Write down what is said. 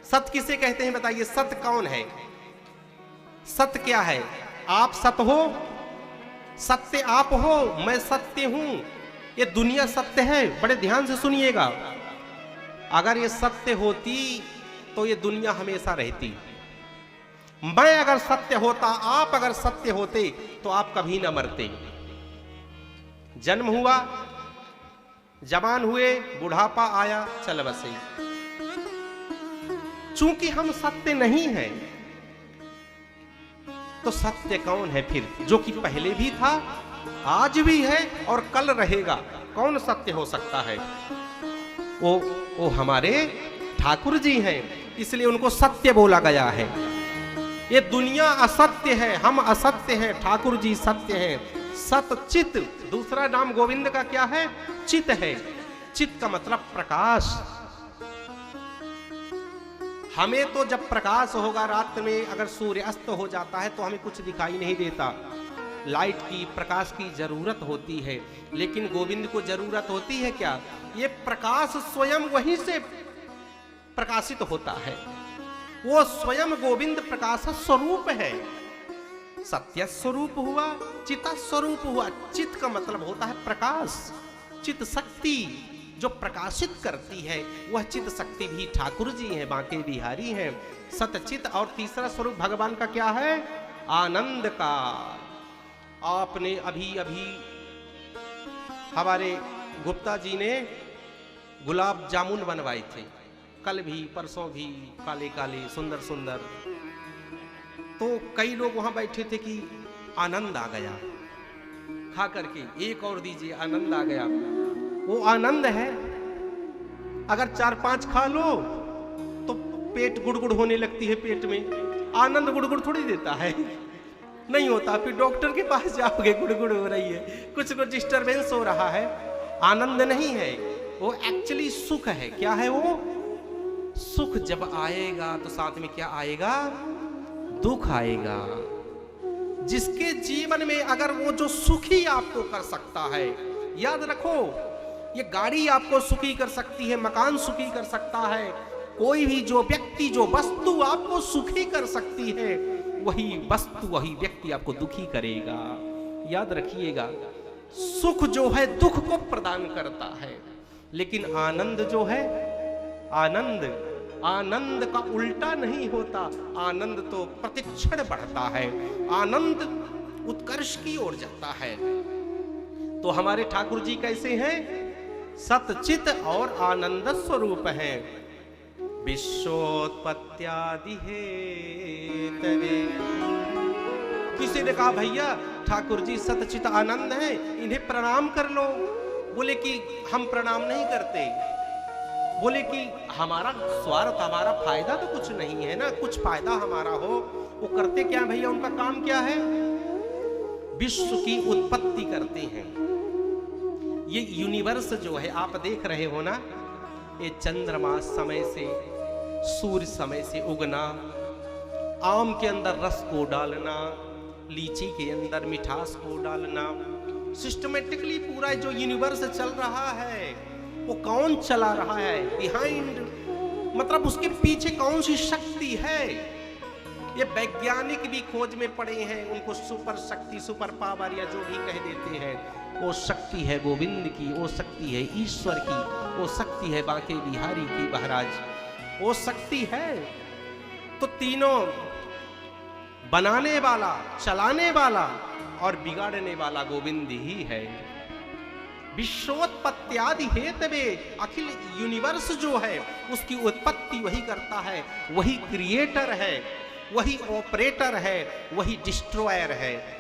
सत्य किसे कहते हैं बताइए? सत्य कौन है? सत्य क्या है? आप सत्य हो, सत्य आप हो, मैं सत्य हूं, ये दुनिया सत्य है। बड़े ध्यान से सुनिएगा, अगर ये सत्य होती तो ये दुनिया हमेशा रहती। मैं अगर सत्य होता, आप अगर सत्य होते तो आप कभी ना मरते। जन्म हुआ, जवान हुए, बुढ़ापा आया, चल बसे। चूंकि हम सत्य नहीं हैं, तो सत्य कौन है फिर? जो कि पहले भी था, आज भी है और कल रहेगा। कौन सत्य हो सकता है? वो हमारे ठाकुर जी हैं, इसलिए उनको सत्य बोला गया है। ये दुनिया असत्य है, हम असत्य हैं, ठाकुर जी सत्य हैं। सतचित, दूसरा नाम गोविंद का क्या है? चित है। चित का मतलब प्रकाश। हमें तो जब प्रकाश होगा रात में, अगर सूर्य अस्त हो जाता है तो हमें कुछ दिखाई नहीं देता। लाइट की, प्रकाश की जरूरत होती है, लेकिन गोविंद को जरूरत होती है क्या? ये प्रकाश स्वयं वहीं से प्रकाशित होता है। वो स्वयं गोविंद प्रकाश स्वरूप है। सत्य स्वरूप हुआ, चिता स्वरूप हुआ। चित का मतलब होता है प्रकाश। चित शक्ति जो प्रकाशित करती है, वह चित शक्ति भी ठाकुर जी हैं, बांके बिहारी हैं, सतचित। और तीसरा स्वरूप भगवान का क्या है? आनंद का। आपने अभी अभी हमारे गुप्ता जी ने गुलाब जामुन बनवाए थे, कल भी परसों भी, काले काले सुंदर सुंदर। तो कई लोग वहां बैठे थे कि आनंद आ गया खा करके, एक और दीजिए, आनंद आ गया। वो आनंद है, अगर 4-5 खा लो तो पेट गुड़गुड़ होने लगती है पेट में। आनंद गुड़गुड़ थोड़ी देता है, नहीं होता। फिर डॉक्टर के पास जाओगे, गुड़गुड़ हो रही है, कुछ डिस्टरबेंस हो रहा है। आनंद नहीं है वो, एक्चुअली सुख है। क्या है वो? सुख जब आएगा तो साथ में क्या आएगा? दुख आएगा। जिसके जीवन में अगर वो जो सुखी आपको कर सकता है, याद रखो, ये गाड़ी आपको सुखी कर सकती है, मकान सुखी कर सकता है, कोई भी जो व्यक्ति, जो वस्तु आपको सुखी कर सकती है, वही वस्तु, वही व्यक्ति आपको दुखी करेगा। याद रखिएगा, सुख जो है दुख को प्रदान करता है, लेकिन आनंद जो है, आनंद का उल्टा नहीं होता। आनंद तो प्रतिक्षण बढ़ता है, आनंद उत्कर्ष की ओर जाता है। तो हमारे ठाकुर जी कैसे हैं? सतचित और आनंद स्वरूप हैं। विश्वोत्पत्त्यादि हेतवे। किसी ने कहा भैया ठाकुर जी सतचित आनंद है, इन्हें प्रणाम कर लो। बोले कि हम प्रणाम नहीं करते। बोले कि हमारा स्वार्थ, हमारा फायदा तो कुछ नहीं है ना, कुछ फायदा हमारा हो। वो करते क्या भैया? उनका काम क्या है? विश्व की उत्पत्ति करते हैं। ये यूनिवर्स जो है आप देख रहे हो ना, ये चंद्रमा समय से, सूर्य समय से उगना, आम के अंदर रस को डालना, लीची के अंदर मिठास को डालना, सिस्टमेटिकली पूरा जो यूनिवर्स चल रहा है, वो कौन चला रहा है? बिहाइंड, मतलब उसके पीछे कौन सी शक्ति है? ये वैज्ञानिक भी खोज में पड़े हैं, उनको सुपर शक्ति, सुपर पावर या जो भी कह देते हैं, वो शक्ति है गोविंद की, वो शक्ति है ईश्वर की, वो शक्ति है बांके बिहारी की महाराज, वो शक्ति है। तो तीनों, बनाने वाला, चलाने वाला और बिगाड़ने वाला गोविंद ही है। विश्वोत्पत्त्यादि हेतवे, अखिल यूनिवर्स जो है उसकी उत्पत्ति वही करता है, वही क्रिएटर है, वही ऑपरेटर है, वही डिस्ट्रॉयर है।